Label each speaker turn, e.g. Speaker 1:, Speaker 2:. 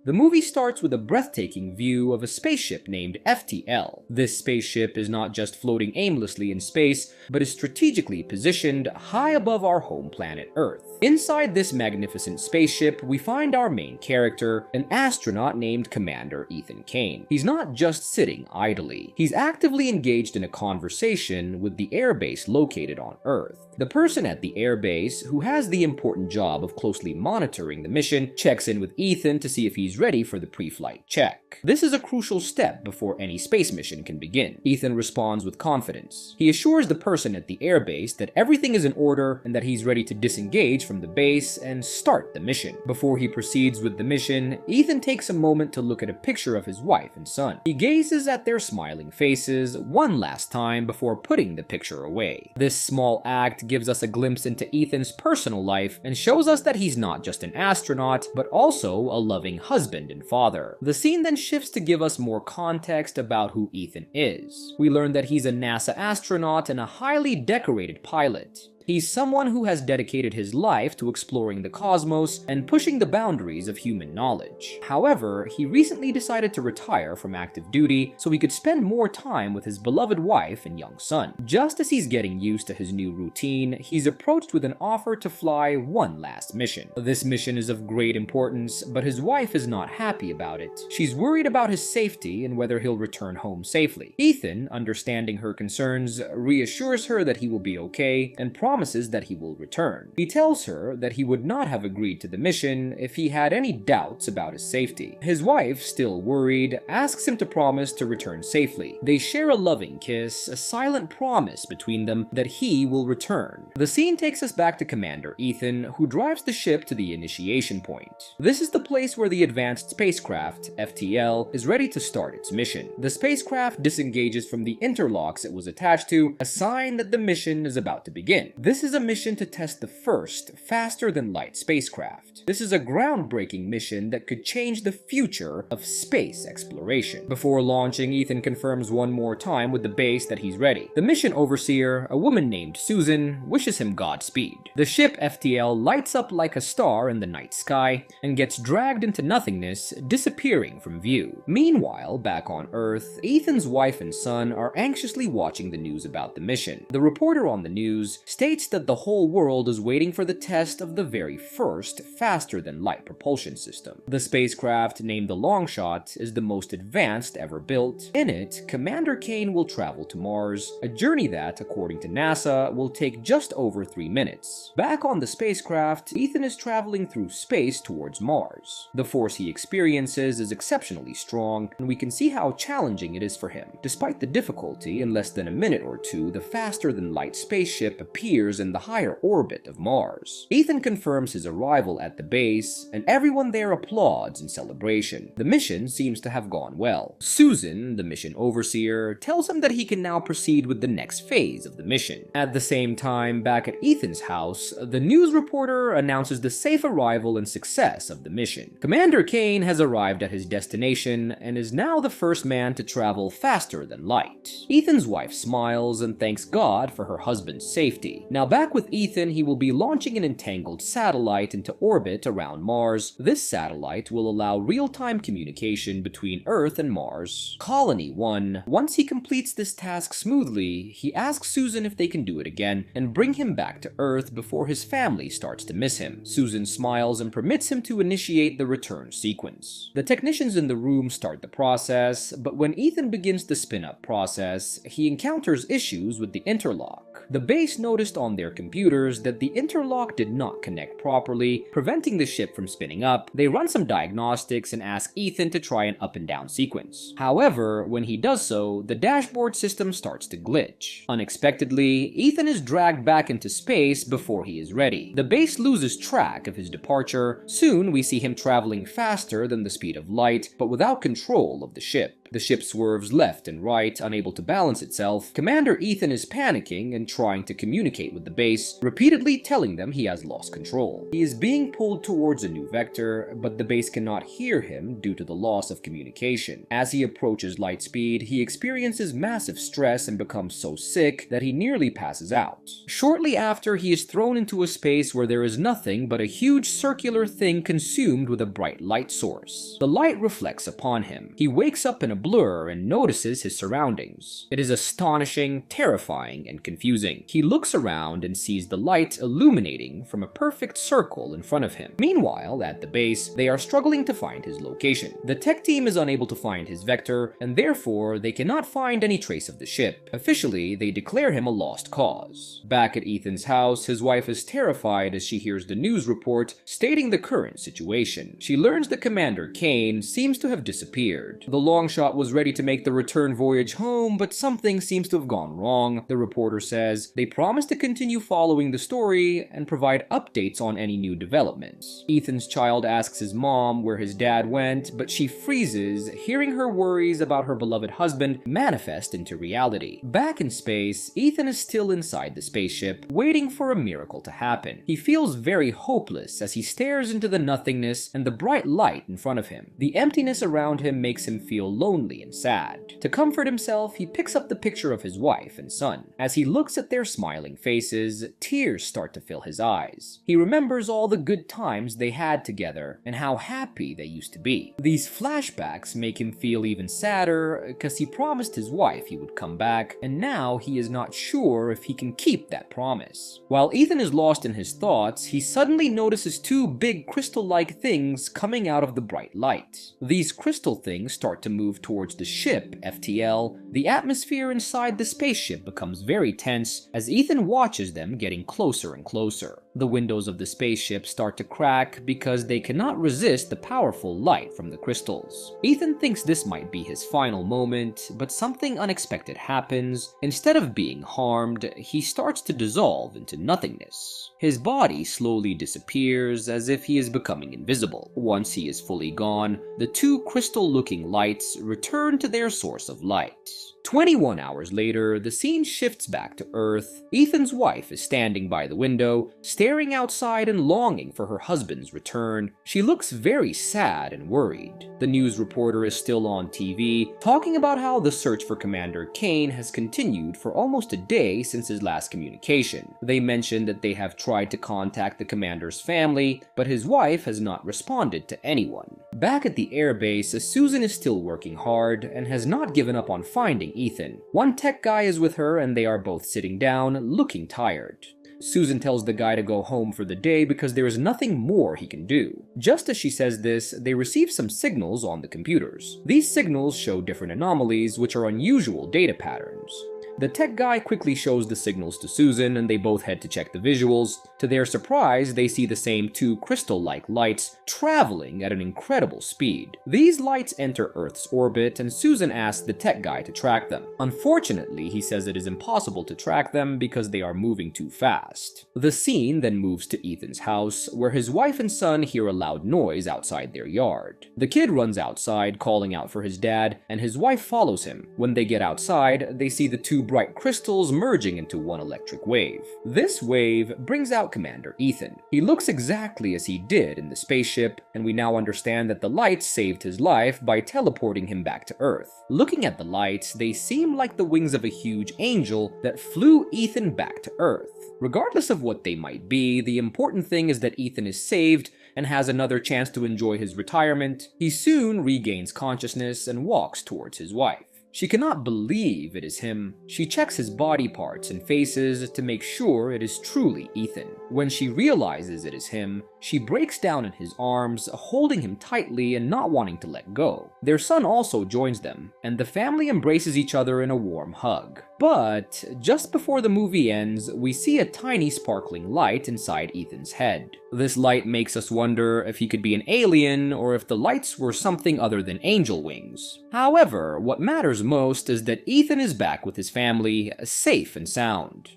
Speaker 1: The movie starts with a breathtaking view of a spaceship named FTL. This spaceship is not just floating aimlessly in space, but is strategically positioned high above our home planet Earth. Inside this magnificent spaceship, we find our main character, an astronaut named Commander Ethan Kane. He's not just sitting idly. He's actively engaged in a conversation with the airbase located on Earth. The person at the airbase, who has the important job of closely monitoring the mission, checks in with Ethan to see if he's ready for the pre-flight check. This is a crucial step before any space mission can begin. Ethan responds with confidence. He assures the person at the airbase that everything is in order and that he's ready to disengage from the base and start the mission. Before he proceeds with the mission, Ethan takes a moment to look at a picture of his wife and son. He gazes at their smiling faces one last time before putting the picture away. This small act gives us a glimpse into Ethan's personal life and shows us that he's not just an astronaut, but also a loving husband and father. The scene then shifts to give us more context about who Ethan is. We learn that he's a NASA astronaut and a highly decorated pilot. He's someone who has dedicated his life to exploring the cosmos and pushing the boundaries of human knowledge. However, he recently decided to retire from active duty so he could spend more time with his beloved wife and young son. Just as he's getting used to his new routine, he's approached with an offer to fly one last mission. This mission is of great importance, but his wife is not happy about it. She's worried about his safety and whether he'll return home safely. Ethan, understanding her concerns, reassures her that he will be okay and promises that he will return. He tells her that he would not have agreed to the mission if he had any doubts about his safety. His wife, still worried, asks him to promise to return safely. They share a loving kiss, a silent promise between them that he will return. The scene takes us back to Commander Ethan, who drives the ship to the initiation point. This is the place where the advanced spacecraft, FTL, is ready to start its mission. The spacecraft disengages from the interlocks it was attached to, a sign that the mission is about to begin. This is a mission to test the first, faster-than-light spacecraft. This is a groundbreaking mission that could change the future of space exploration. Before launching, Ethan confirms one more time with the base that he's ready. The mission overseer, a woman named Susan, wishes him Godspeed. The ship FTL lights up like a star in the night sky and gets dragged into nothingness, disappearing from view. Meanwhile, back on Earth, Ethan's wife and son are anxiously watching the news about the mission. The reporter on the news states that the whole world is waiting for the test of the very first faster-than-light propulsion system. The spacecraft, named the Longshot, is the most advanced ever built. In it, Commander Kane will travel to Mars, a journey that, according to NASA, will take just over 3 minutes. Back on the spacecraft, Ethan is traveling through space towards Mars. The force he experiences is exceptionally strong, and we can see how challenging it is for him. Despite the difficulty, in less than a minute or two, the faster-than-light spaceship appears in the higher orbit of Mars. Ethan confirms his arrival at the base, and everyone there applauds in celebration. The mission seems to have gone well. Susan, the mission overseer, tells him that he can now proceed with the next phase of the mission. At the same time, back at Ethan's house, the news reporter announces the safe arrival and success of the mission. Commander Kane has arrived at his destination and is now the first man to travel faster than light. Ethan's wife smiles and thanks God for her husband's safety. Now back with Ethan, he will be launching an entangled satellite into orbit around Mars. This satellite will allow real-time communication between Earth and Mars. Colony 1. Once he completes this task smoothly, he asks Susan if they can do it again and bring him back to Earth before his family starts to miss him. Susan smiles and permits him to initiate the return sequence. The technicians in the room start the process, but when Ethan begins the spin-up process, he encounters issues with the interlock. The base noticed on their computers that the interlock did not connect properly, preventing the ship from spinning up. They run some diagnostics and ask Ethan to try an up and down sequence. However, when he does so, the dashboard system starts to glitch. Unexpectedly, Ethan is dragged back into space before he is ready. The base loses track of his departure. Soon, we see him traveling faster than the speed of light, but without control of the ship. The ship swerves left and right, unable to balance itself. Commander Ethan is panicking and trying to communicate with the base, repeatedly telling them he has lost control. He is being pulled towards a new vector, but the base cannot hear him due to the loss of communication. As he approaches light speed, he experiences massive stress and becomes so sick that he nearly passes out. Shortly after, he is thrown into a space where there is nothing but a huge circular thing consumed with a bright light source. The light reflects upon him. He wakes up in a blur and notices his surroundings. It is astonishing, terrifying, and confusing. He looks around and sees the light illuminating from a perfect circle in front of him. Meanwhile, at the base, they are struggling to find his location. The tech team is unable to find his vector, and therefore they cannot find any trace of the ship. Officially, they declare him a lost cause. Back at Ethan's house, his wife is terrified as she hears the news report stating the current situation. She learns that Commander Kane seems to have disappeared. The Longshot was ready to make the return voyage home, but something seems to have gone wrong. The reporter says they promise to continue following the story and provide updates on any new developments. Ethan's child asks his mom where his dad went, but she freezes, hearing her worries about her beloved husband manifest into reality. Back in space, Ethan is still inside the spaceship, waiting for a miracle to happen. He feels very hopeless as he stares into the nothingness and the bright light in front of him. The emptiness around him makes him feel lonely and sad. To comfort himself, he picks up the picture of his wife and son. As he looks at their smiling faces, tears start to fill his eyes. He remembers all the good times they had together and how happy they used to be. These flashbacks make him feel even sadder because he promised his wife he would come back, and now he is not sure if he can keep that promise. While Ethan is lost in his thoughts, he suddenly notices two big crystal-like things coming out of the bright light. These crystal things start to move towards the ship, FTL. The atmosphere inside the spaceship becomes very tense as Ethan watches them getting closer and closer. The windows of the spaceship start to crack because they cannot resist the powerful light from the crystals. Ethan thinks this might be his final moment, but something unexpected happens. Instead of being harmed, he starts to dissolve into nothingness. His body slowly disappears as if he is becoming invisible. Once he is fully gone, the two crystal-looking lights return to their source of light. 21 hours later, the scene shifts back to Earth. Ethan's wife is standing by the window, staring outside and longing for her husband's return. She looks very sad and worried. The news reporter is still on TV, talking about how the search for Commander Kane has continued for almost a day since his last communication. They mention that they have tried to contact the commander's family, but his wife has not responded to anyone. Back at the airbase, Susan is still working hard and has not given up on finding Ethan. One tech guy is with her and they are both sitting down, looking tired. Susan tells the guy to go home for the day because there is nothing more he can do. Just as she says this, they receive some signals on the computers. These signals show different anomalies, which are unusual data patterns. The tech guy quickly shows the signals to Susan and they both head to check the visuals. To their surprise, they see the same two crystal-like lights traveling at an incredible speed. These lights enter Earth's orbit and Susan asks the tech guy to track them. Unfortunately, he says it is impossible to track them because they are moving too fast. The scene then moves to Ethan's house, where his wife and son hear a loud noise outside their yard. The kid runs outside, calling out for his dad, and his wife follows him. When they get outside, they see the two bright crystals merging into one electric wave. This wave brings out Commander Ethan. He looks exactly as he did in the spaceship, and we now understand that the lights saved his life by teleporting him back to Earth. Looking at the lights, they seem like the wings of a huge angel that flew Ethan back to Earth. Regardless of what they might be, the important thing is that Ethan is saved and has another chance to enjoy his retirement. He soon regains consciousness and walks towards his wife. She cannot believe it is him. She checks his body parts and faces to make sure it is truly Ethan. When she realizes it is him, she breaks down in his arms, holding him tightly and not wanting to let go. Their son also joins them, and the family embraces each other in a warm hug. But just before the movie ends, we see a tiny sparkling light inside Ethan's head. This light makes us wonder if he could be an alien or if the lights were something other than angel wings. However, what matters most is that Ethan is back with his family, safe and sound.